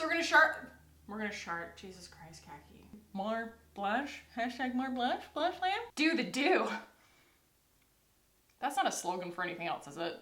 So we're gonna shart, Jesus Christ, Kackie. More blush, hashtag more blush, blush lamb. Do the do. That's not a slogan for anything else, is it?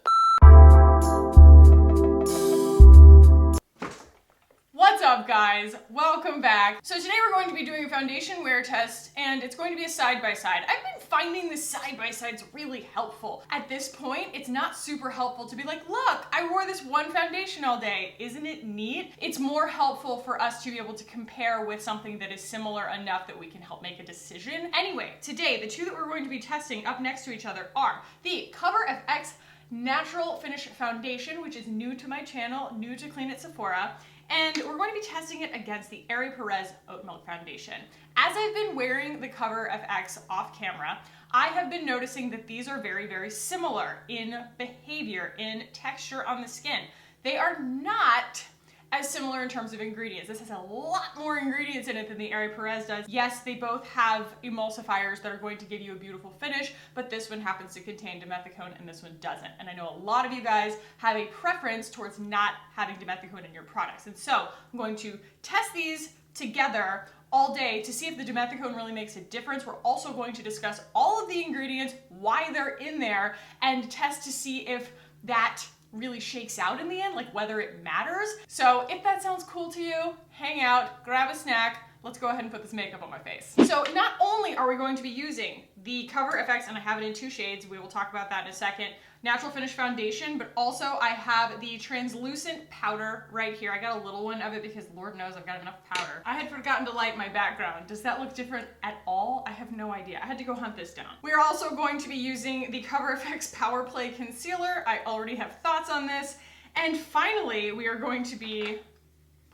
What's up, guys? Welcome back. So today we're going to be doing a foundation wear test, and it's going to be a side-by-side. I've been finding the side-by-sides really helpful. At this point, it's not super helpful to be like, look, I wore this one foundation all day. Isn't it neat? It's more helpful for us to be able to compare with something that is similar enough that we can help make a decision. Anyway, today, the two that we're going to be testing up next to each other are the coverfx Natural Finish Foundation, which is new to my channel, new to Clean at Sephora, and we're going to be testing it against the ERE Perez Oat Milk Foundation. As I've been wearing the coverfx off camera, I have been noticing that these are very, very similar in behavior, in texture on the skin. They are not as similar in terms of ingredients. This has a lot more ingredients in it than the ERE Perez does. Yes, they both have emulsifiers that are going to give you a beautiful finish, but this one happens to contain dimethicone and this one doesn't. And I know a lot of you guys have a preference towards not having dimethicone in your products. And so I'm going to test these together all day to see if the dimethicone really makes a difference. We're also going to discuss all of the ingredients, why they're in there, and test to see if that really shakes out in the end, like whether it matters. So if that sounds cool to you, hang out, grab a snack, let's go ahead and put this makeup on my face. So not only are we going to be using the coverfx, and I have it in two shades, we will talk about that in a second, Natural Finish Foundation, but also I have the translucent powder right here. I got a little one of it because Lord knows I've got enough powder. I had forgotten to light my background. Does that look different at all? I have no idea. I had to go hunt this down. We're also going to be using the coverfx Power Play Concealer. I already have thoughts on this. And finally, we are going to be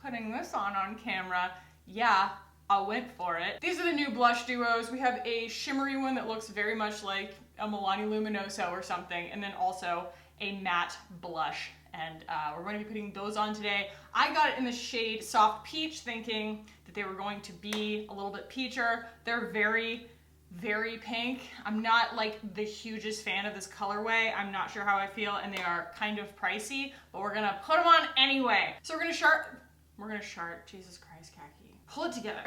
putting this on camera. Yeah, I went for it. These are the new blush duos. We have a shimmery one that looks very much like a Milani Luminoso or something, and then also a matte blush. And we're going to be putting those on today. I got it in the shade Soft Peach, thinking that they were going to be a little bit peacher. They're very, very pink. I'm not like the hugest fan of this colorway. I'm not sure how I feel, and they are kind of pricey, but we're gonna put them on anyway. So we're gonna shart, Jesus Christ, Kackie. Pull it together.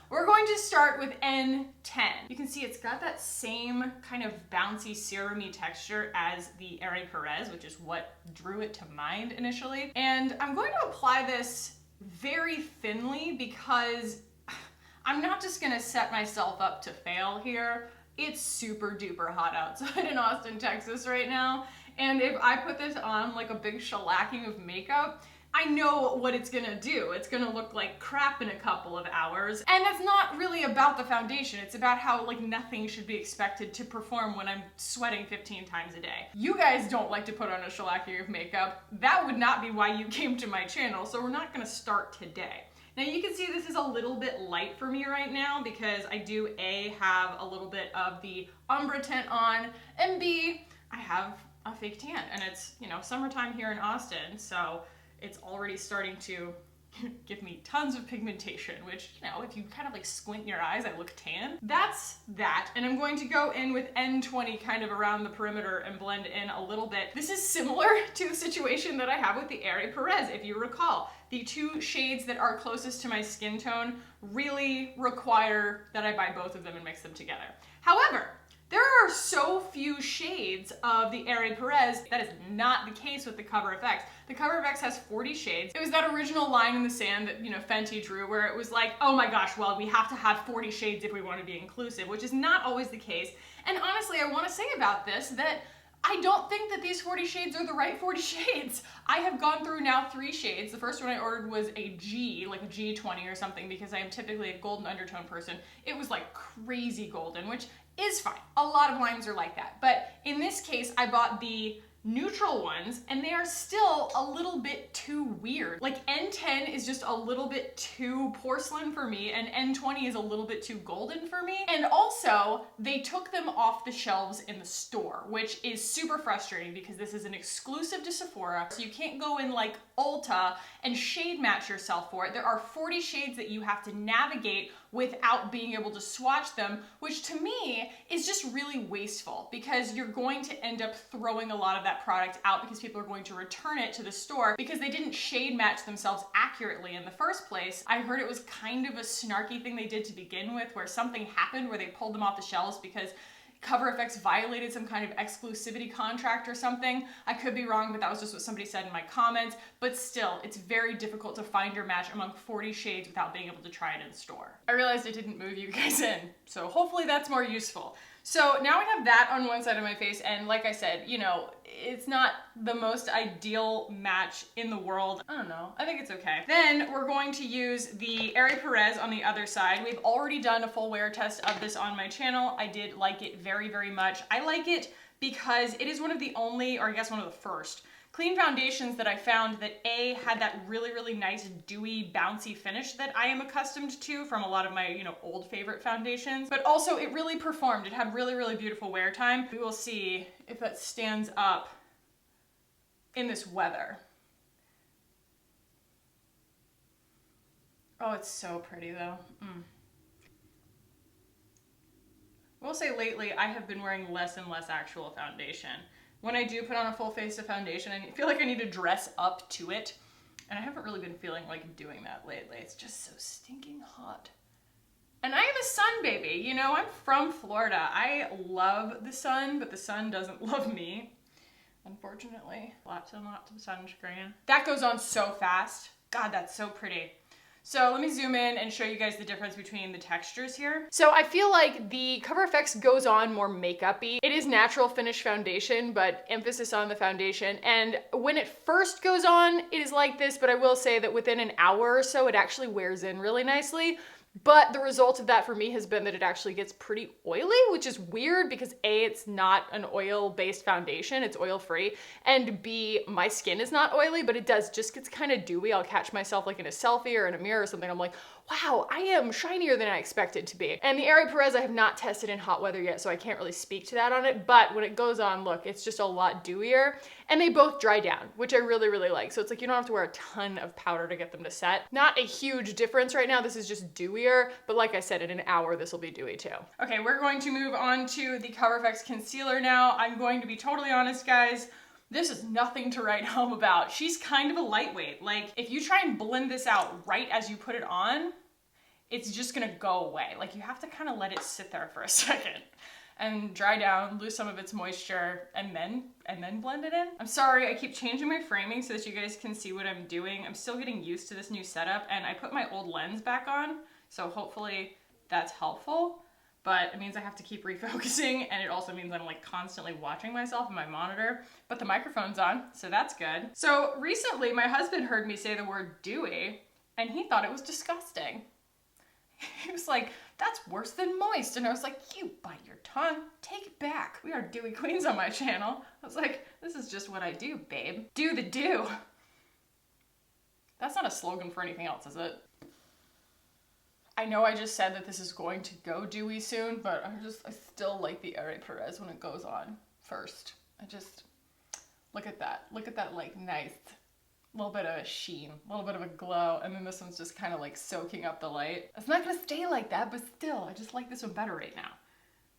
We're going to start with N10. You can see it's got that same kind of bouncy serum-y texture as the ERE Perez, which is what drew it to mind initially. And I'm going to apply this very thinly because I'm not just gonna set myself up to fail here. It's super duper hot outside in Austin, Texas right now. And if I put this on like a big shellacking of makeup, I know what it's gonna do. It's gonna look like crap in a couple of hours. And that's not really about the foundation. It's about how like nothing should be expected to perform when I'm sweating 15 times a day. You guys don't like to put on a shellacking of makeup. That would not be why you came to my channel, so we're not gonna start today. Now you can see this is a little bit light for me right now because I do A, have a little bit of the ombre tint on, and B, I have a fake tan. And it's, you know, summertime here in Austin, so it's already starting to give me tons of pigmentation, which, you know, if you kind of like squint your eyes, I look tan. That's that. And I'm going to go in with N20 kind of around the perimeter and blend in a little bit. This is similar to the situation that I have with the ERE Perez, if you recall. The two shades that are closest to my skin tone really require that I buy both of them and mix them together. However, there are so few shades of the ERE Perez. That is not the case with the coverfx. The coverfx has 40 shades. It was that original line in the sand that, you know, Fenty drew where it was like, oh my gosh, well, we have to have 40 shades if we want to be inclusive, which is not always the case. And honestly, I want to say about this that I don't think that these 40 shades are the right 40 shades. I have gone through now 3 shades. The first one I ordered was a G, like a G20 or something, because I am typically a golden undertone person. It was like crazy golden, which is fine. A lot of lines are like that. But in this case, I bought the neutral ones, and they are still a little bit too weird. Like N10 is just a little bit too porcelain for me, and N20 is a little bit too golden for me. And also, they took them off the shelves in the store, which is super frustrating because this is an exclusive to Sephora, so you can't go in like Ulta and shade match yourself for it. There are 40 shades that you have to navigate without being able to swatch them, which to me is just really wasteful because you're going to end up throwing a lot of that that product out because people are going to return it to the store because they didn't shade match themselves accurately in the first place. I heard it was kind of a snarky thing they did to begin with, where something happened where they pulled them off the shelves because coverfx violated some kind of exclusivity contract or something. I could be wrong, but that was just what somebody said in my comments. But still, it's very difficult to find your match among 40 shades without being able to try it in store. I realized I didn't move you guys in, so hopefully that's more useful. So now we have that on one side of my face, and like I said, you know, it's not the most ideal match in the world. I don't know, I think it's okay. Then we're going to use the ERE PEREZ on the other side. We've already done a full wear test of this on my channel. I did like it very, very much. I like it because it is one of the only, or I guess one of the first, clean foundations that I found that A, had that really, really nice dewy, bouncy finish that I am accustomed to from a lot of my, you know, old favorite foundations, but also it really performed. It had really, really beautiful wear time. We will see if that stands up in this weather. Oh, it's so pretty though. We'll say lately I have been wearing less and less actual foundation. When I do put on a full face of foundation, I feel like I need to dress up to it. And I haven't really been feeling like doing that lately. It's just so stinking hot. And I am a sun baby, you know, I'm from Florida. I love the sun, but the sun doesn't love me, unfortunately. Lots and lots of sunscreen. That goes on so fast. God, that's so pretty. So let me zoom in and show you guys the difference between the textures here. So I feel like the coverfx goes on more makeup-y. It is natural finish foundation, but emphasis on the foundation. And when it first goes on, it is like this, but I will say that within an hour or so, it actually wears in really nicely. But the result of that for me has been that it actually gets pretty oily, which is weird because A, it's not an oil-based foundation, it's oil-free, and B, my skin is not oily, but it just gets kind of dewy. I'll catch myself like in a selfie or in a mirror or something. I'm like, wow, I am shinier than I expected to be. And the ERE PEREZ I have not tested in hot weather yet, so I can't really speak to that on it, but when it goes on, look, it's just a lot dewier, and they both dry down, which I really, really like. So it's like you don't have to wear a ton of powder to get them to set. Not a huge difference right now, this is just dewier, but like I said, in an hour, this will be dewy too. Okay, we're going to move on to the coverfx concealer now. I'm going to be totally honest, guys. This is nothing to write home about. She's kind of a lightweight. Like, if you try and blend this out right as you put it on, it's just gonna go away. Like, you have to kind of let it sit there for a second and dry down, lose some of its moisture, and then blend it in. I'm sorry, I keep changing my framing so that you guys can see what I'm doing. I'm still getting used to this new setup, and I put my old lens back on, so hopefully that's helpful. But it means I have to keep refocusing, and it also means I'm like constantly watching myself in my monitor, but the microphone's on, so that's good. So recently my husband heard me say the word dewy, and he thought it was disgusting. He was like, that's worse than moist. And I was like, you bite your tongue, take it back. We are dewy queens on my channel. I was like, this is just what I do, babe. Do the do. That's not a slogan for anything else, is it? I know I just said that this is going to go dewy soon, but I still like the ERE PEREZ when it goes on first. Look at that. Look at that, like, nice little bit of a sheen, a little bit of a glow, and then this one's just kind of like soaking up the light. It's not gonna stay like that, but still, I just like this one better right now.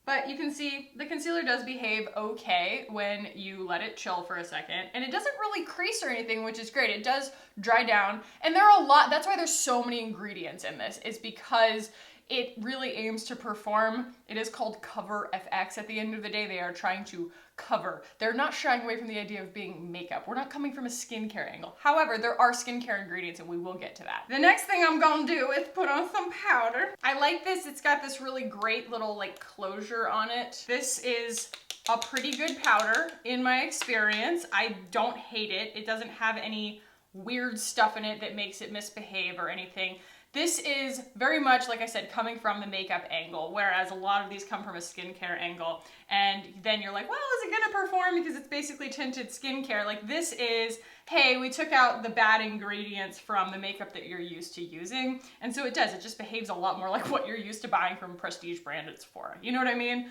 But you can see the concealer does behave okay when you let it chill for a second, and it doesn't really crease or anything, which is great. It does dry down, and there are a lot, that's why there's so many ingredients in this, is because it really aims to perform. It is called coverfx. At the end of the day, they are trying to cover. They're not shying away from the idea of being makeup. We're not coming from a skincare angle. However, there are skincare ingredients, and we will get to that. The next thing I'm gonna do is put on some powder. I like this. It's got this really great little like closure on it. This is a pretty good powder in my experience. I don't hate it. It doesn't have any weird stuff in it that makes it misbehave or anything. This is very much, like I said, coming from the makeup angle, whereas a lot of these come from a skincare angle. And then you're like, well, is it gonna perform because it's basically tinted skincare? Like this is, hey, we took out the bad ingredients from the makeup that you're used to using. And so it does, it just behaves a lot more like what you're used to buying from prestige branded Sephora. You know what I mean?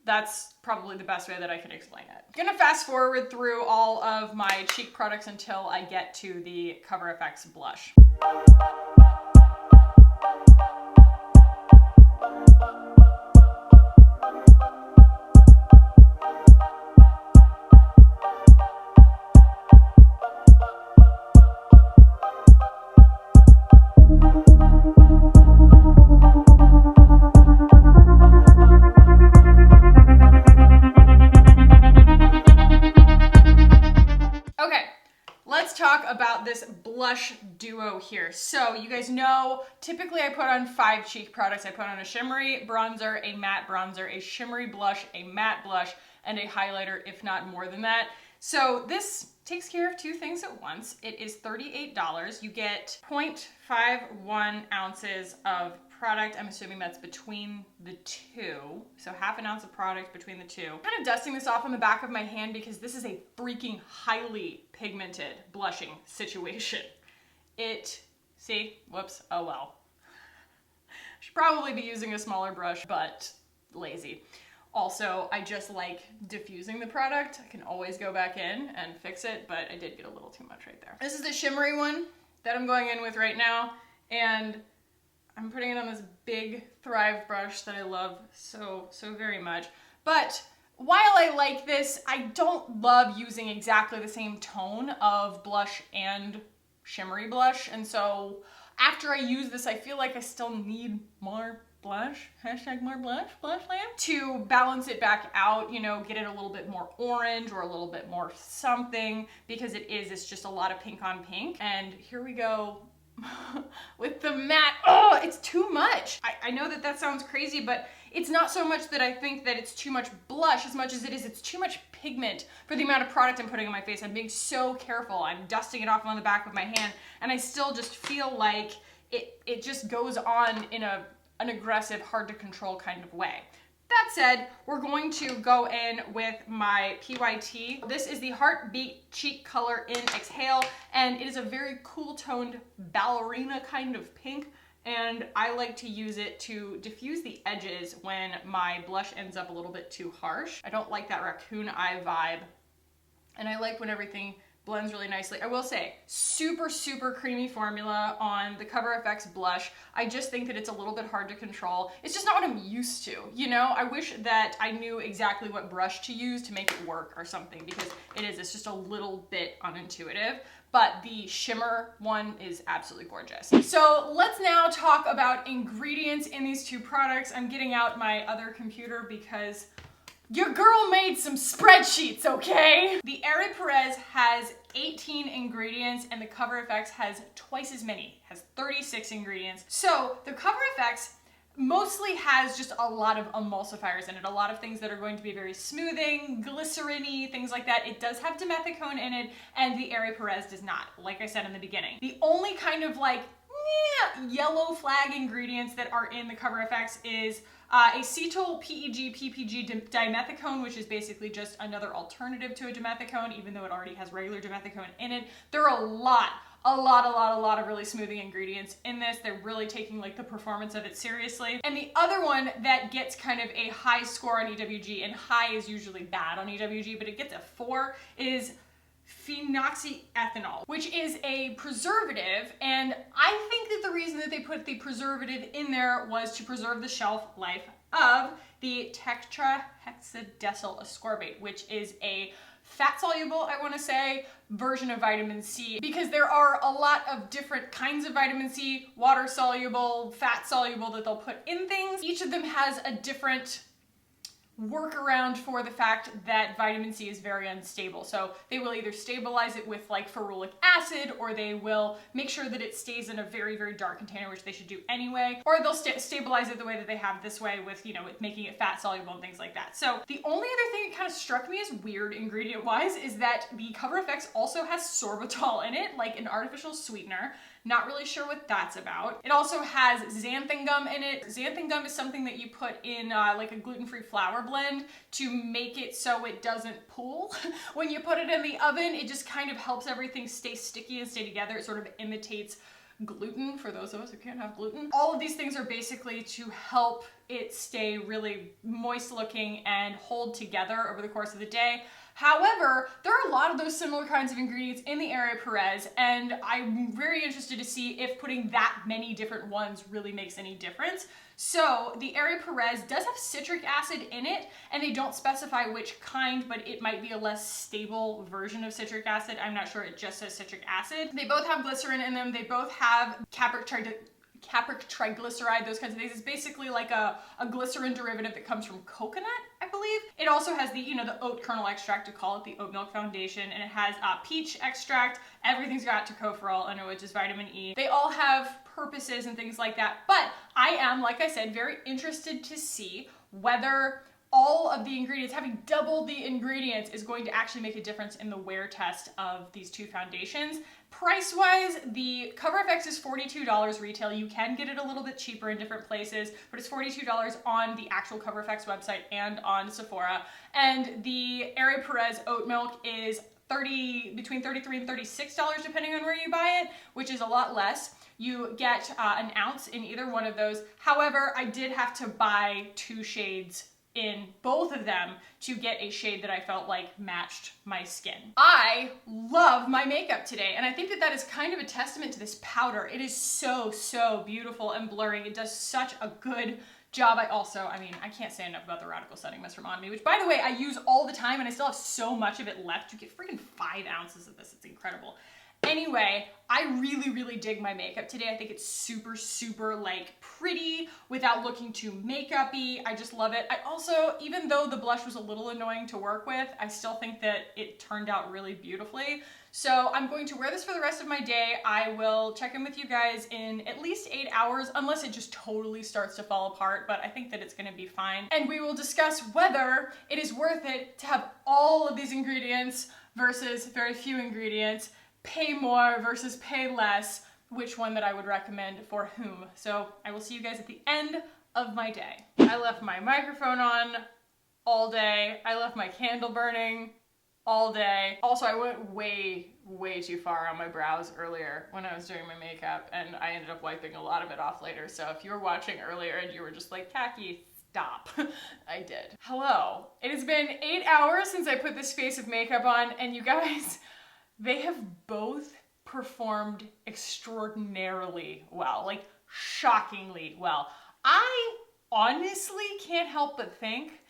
That's probably the best way that I can explain it. I'm gonna fast forward through all of my cheek products until I get to the coverfx blush. duo here. So you guys know, typically I put on 5 cheek products. I put on a shimmery bronzer, a matte bronzer, a shimmery blush, a matte blush, and a highlighter, if not more than that. So this takes care of 2 things at once. It is $38. You get 0.51 ounces of product. I'm assuming that's between the 2. So half an ounce of product between the 2. I'm kind of dusting this off on the back of my hand because this is a freaking highly pigmented blushing situation. Whoops, oh well. Should probably be using a smaller brush, but lazy. Also, I just like diffusing the product. I can always go back in and fix it, but I did get a little too much right there. This is the shimmery one that I'm going in with right now, and I'm putting it on this big Thrive brush that I love so very much. But while I like this, I don't love using exactly the same tone of blush and shimmery blush, and so after I use this, I feel like I still need more blush, hashtag more blush, blushland, to balance it back out, you know, get it a little bit more orange or a little bit more something, because it's just a lot of pink on pink. And here we go with the matte. Oh, it's too much. I know that sounds crazy, but it's not so much that I think that it's too much blush as much as it's too much pigment for the amount of product I'm putting on my face. I'm being so careful. I'm dusting it off on the back of my hand, and I still just feel like it just goes on in an aggressive, hard to control kind of way. That said, we're going to go in with my PYT. This is the Heartbeat Cheek Color in Exhale, and it is a very cool toned ballerina kind of pink, and I like to use it to diffuse the edges when my blush ends up a little bit too harsh. I don't like that raccoon eye vibe, and I like when everything blends really nicely. I will say, super creamy formula on the coverfx blush. I just think that it's a little bit hard to control. It's just not what I'm used to, you know? I wish that I knew exactly what brush to use to make it work or something, because it's just a little bit unintuitive. But the shimmer one is absolutely gorgeous. So let's now talk about ingredients in these 2 products. I'm getting out my other computer because your girl made some spreadsheets, okay? The ERE PEREZ has 18 ingredients, and the coverfx has twice as many, has 36 ingredients. So the coverfx mostly has just a lot of emulsifiers in it, a lot of things that are going to be very smoothing, glycerin-y, things like that. It does have dimethicone in it, and the ERE PEREZ does not, like I said in the beginning. The only kind of like yellow flag ingredients that are in the coverfx is acetyl PEG PPG dimethicone, which is basically just another alternative to a dimethicone, even though it already has regular dimethicone in it. There are a lot of really smoothing ingredients in this. They're really taking like the performance of it seriously. And the other one that gets kind of a high score on EWG, and high is usually bad on EWG, but it gets a 4, is phenoxyethanol, which is a preservative, and I think that the reason that they put the preservative in there was to preserve the shelf life of the tetrahexadecyl ascorbate, which is a fat-soluble, I want to say, version of vitamin C, because there are a lot of different kinds of vitamin C, water-soluble, fat-soluble, that they'll put in things. Each of them has a different workaround for the fact that vitamin C is very unstable. So they will either stabilize it with like ferulic acid, or they will make sure that it stays in a very dark container, which they should do anyway, or they'll stabilize it the way that they have this way with, you know, with making it fat soluble and things like that. So the only other thing that kind of struck me as weird ingredient wise is that the coverfx also has sorbitol in it, like an artificial sweetener. Not really sure what that's about. It also has xanthan gum in it. Xanthan gum is something that you put in like a gluten-free flour blend to make it so it doesn't pool. When you put it in the oven, it just kind of helps everything stay sticky and stay together. It sort of imitates gluten for those of us who can't have gluten. All of these things are basically to help it stay really moist looking and hold together over the course of the day. However, there are a lot of those similar kinds of ingredients in the ERE PEREZ, and I'm very interested to see if putting that many different ones really makes any difference. So the ERE PEREZ does have citric acid in it, and they don't specify which kind, but it might be a less stable version of citric acid. I'm not sure, it just says citric acid. They both have glycerin in them. They both have capric capric triglyceride, those kinds of things. It's basically like a glycerin derivative that comes from coconut, I believe. It also has the, you know, the oat kernel extract, to call it the oat milk foundation, and it has peach extract. Everything's got tocopherol in it, which is vitamin E. They all have purposes and things like that, but I am, like I said, very interested to see whether all of the ingredients, having doubled the ingredients, is going to actually make a difference in the wear test of these two foundations. Price-wise, the CoverFX is $42 retail. You can get it a little bit cheaper in different places, but it's $42 on the actual CoverFX website and on Sephora. And the ERE Perez oat milk is between $33 and $36 depending on where you buy it, which is a lot less. You get an ounce in either one of those. However, I did have to buy 2 shades in both of them to get a shade that I felt like matched my skin. I love my makeup today, and I think that that is kind of a testament to this powder. It is so, so beautiful and blurring. It does such a good job. I mean, I can't say enough about the Radical Setting Mist from On Me, which, by the way, I use all the time, and I still have so much of it left. You get freaking 5 ounces of this. It's incredible. Anyway, I really, really dig my makeup today. I think it's super, super like pretty without looking too makeup-y. I just love it. I also, even though the blush was a little annoying to work with, I still think that it turned out really beautifully. So I'm going to wear this for the rest of my day. I will check in with you guys in at least 8 hours, unless it just totally starts to fall apart, but I think that it's gonna be fine. And we will discuss whether it is worth it to have all of these ingredients versus very few ingredients, pay more versus pay less, which one that I would recommend for whom. So I will see you guys at the end of my day. I left my microphone on all day. I left my candle burning all day. Also, I went way, way too far on my brows earlier when I was doing my makeup, and I ended up wiping a lot of it off later. So if you were watching earlier and you were just like, Kackie, stop. I did. Hello. It has been 8 hours since I put this face of makeup on, and you guys, they have both performed extraordinarily well, like shockingly well. I honestly can't help but think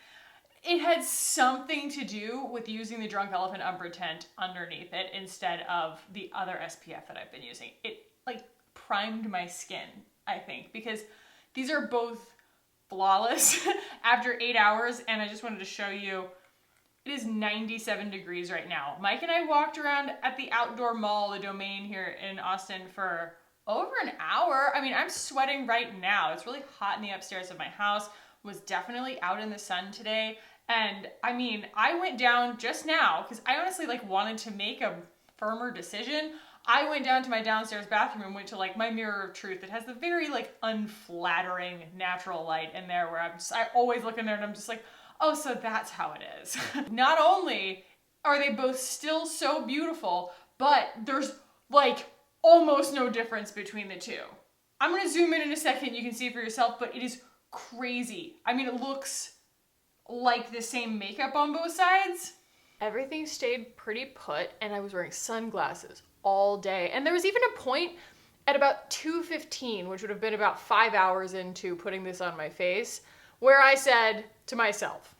it had something to do with using the Drunk Elephant Umber tint underneath it instead of the other SPF that I've been using. It like primed my skin, I think, because these are both flawless after 8 hours, and I just wanted to show you. It is 97 degrees right now. Mike and I walked around at the outdoor mall, the Domain here in Austin, for over an hour. I mean, I'm sweating right now. It's really hot in the upstairs of my house. Was definitely out in the sun today. And I mean, I went down just now because I honestly like wanted to make a firmer decision. I went down to my downstairs bathroom and went to like my mirror of truth. It has the very like unflattering natural light in there where I always look in there and I'm just like, oh, so that's how it is. Not only are they both still so beautiful, but there's like almost no difference between the two. I'm gonna zoom in a second, you can see for yourself, but it is crazy. I mean, it looks like the same makeup on both sides. Everything stayed pretty put, and I was wearing sunglasses all day. And there was even a point at about 2:15, which would have been about 5 hours into putting this on my face, where I said to myself,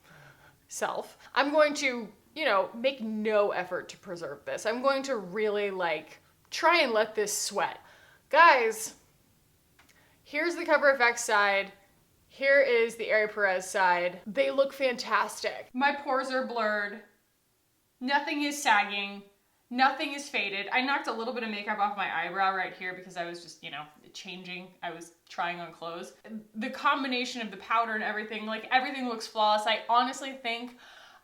I'm going to, you know, make no effort to preserve this. I'm going to really like try and let this sweat. Guys, here's the CoverFX side. Here is the ERE Perez side. They look fantastic. My pores are blurred. Nothing is sagging. Nothing is faded. I knocked a little bit of makeup off my eyebrow right here because I was just, you know, changing. I was trying on clothes. The combination of the powder and everything, like everything looks flawless. I honestly think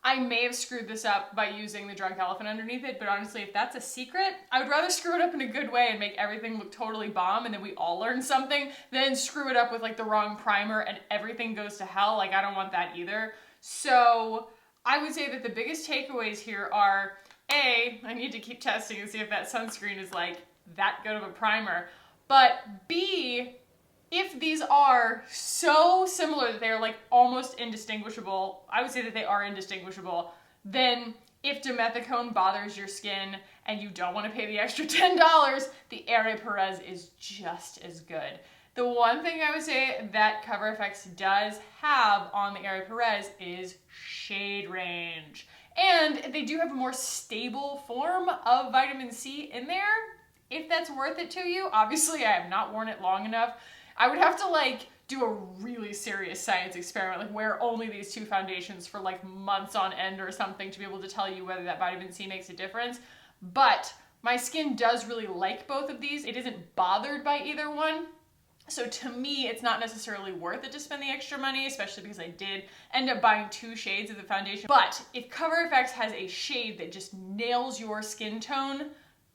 I may have screwed this up by using the Drunk Elephant underneath it, but honestly, if that's a secret, I would rather screw it up in a good way and make everything look totally bomb and then we all learn something than screw it up with like the wrong primer and everything goes to hell. Like, I don't want that either. So I would say that the biggest takeaways here are, A, I need to keep testing and see if that sunscreen is like that good of a primer. But B, if these are so similar that they're like almost indistinguishable, I would say that they are indistinguishable, then if Dimethicone bothers your skin and you don't want to pay the extra $10, the ERE Perez is just as good. The one thing I would say that CoverFX does have on the ERE Perez is shade range. And they do have a more stable form of vitamin C in there. If that's worth it to you, obviously I have not worn it long enough I would have to like do a really serious science experiment, like wear only these 2 foundations for like months on end or something to be able to tell you whether that vitamin C makes a difference. But my skin does really like both of these. It isn't bothered by either one. So to me, it's not necessarily worth it to spend the extra money, especially because I did end up buying 2 shades of the foundation. But if CoverFX has a shade that just nails your skin tone,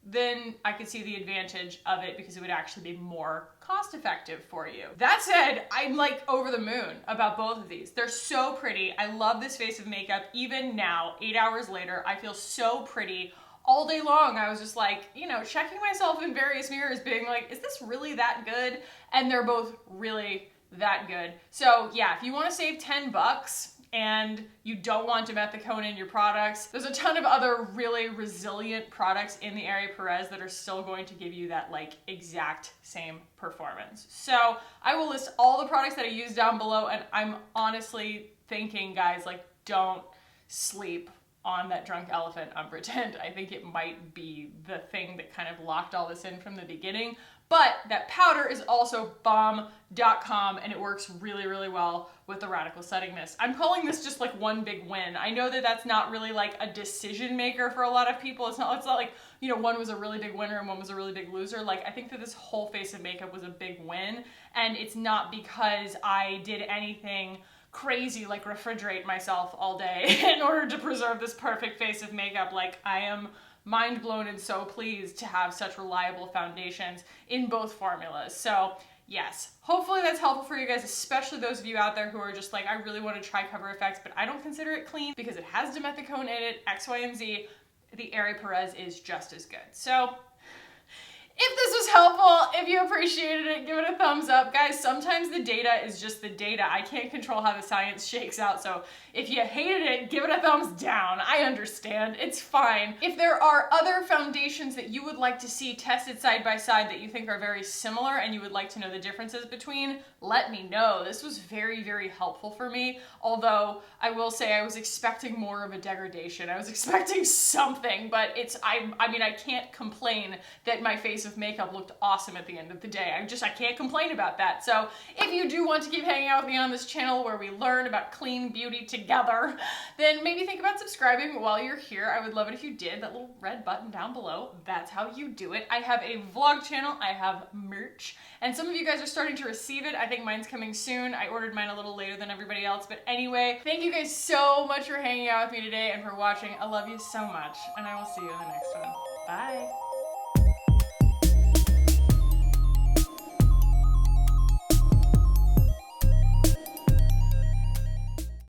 then I could see the advantage of it because it would actually be more cost effective for you. That said, I'm like over the moon about both of these. They're so pretty. I love this face of makeup. Even now, 8 hours later, I feel so pretty. All day long, I was just like, you know, checking myself in various mirrors, being like, is this really that good? And they're both really that good. So yeah, if you want to save 10 bucks and you don't want dimethicone in your products, there's a ton of other really resilient products in the ERE Perez that are still going to give you that like exact same performance. So I will list all the products that I use down below, and I'm honestly thinking, guys, like, don't sleep on that drunk elephant on Pretend. I think it might be the thing that kind of locked all this in from the beginning. But that powder is also bomb.com, and it works really, really well with the radical setting mist. I'm calling this just like one big win. I know that that's not really like a decision maker for a lot of people. It's not like, you know, one was a really big winner and one was a really big loser. Like, I think that this whole face of makeup was a big win, and it's not because I did anything crazy like refrigerate myself all day in order to preserve this perfect face of makeup. Like, I am mind blown and so pleased to have such reliable foundations in both formulas. So yes, hopefully that's helpful for you guys, especially those of you out there who are just like, I really want to try CoverFX, but I don't consider it clean because it has dimethicone in it, X, Y, and Z. The ERE Perez is just as good. So if this was helpful, if you appreciated it, give it a thumbs up. Guys, sometimes the data is just the data. I can't control how the science shakes out, so if you hated it, give it a thumbs down. I understand. It's fine. If there are other foundations that you would like to see tested side by side that you think are very similar and you would like to know the differences between, let me know. This was very, very helpful for me, although I will say I was expecting more of a degradation. I was expecting something, but I mean, I can't complain that my face of makeup looked awesome at the end of the day. I can't complain about that. So if you do want to keep hanging out with me on this channel where we learn about clean beauty together, then maybe think about subscribing while you're here. I would love it if you did. That little red button down below, that's how you do it. I have a vlog channel, I have merch, and some of you guys are starting to receive it. I think mine's coming soon. I ordered mine a little later than everybody else, but anyway, thank you guys so much for hanging out with me today and for watching. I love you so much, and I will see you in the next one. Bye.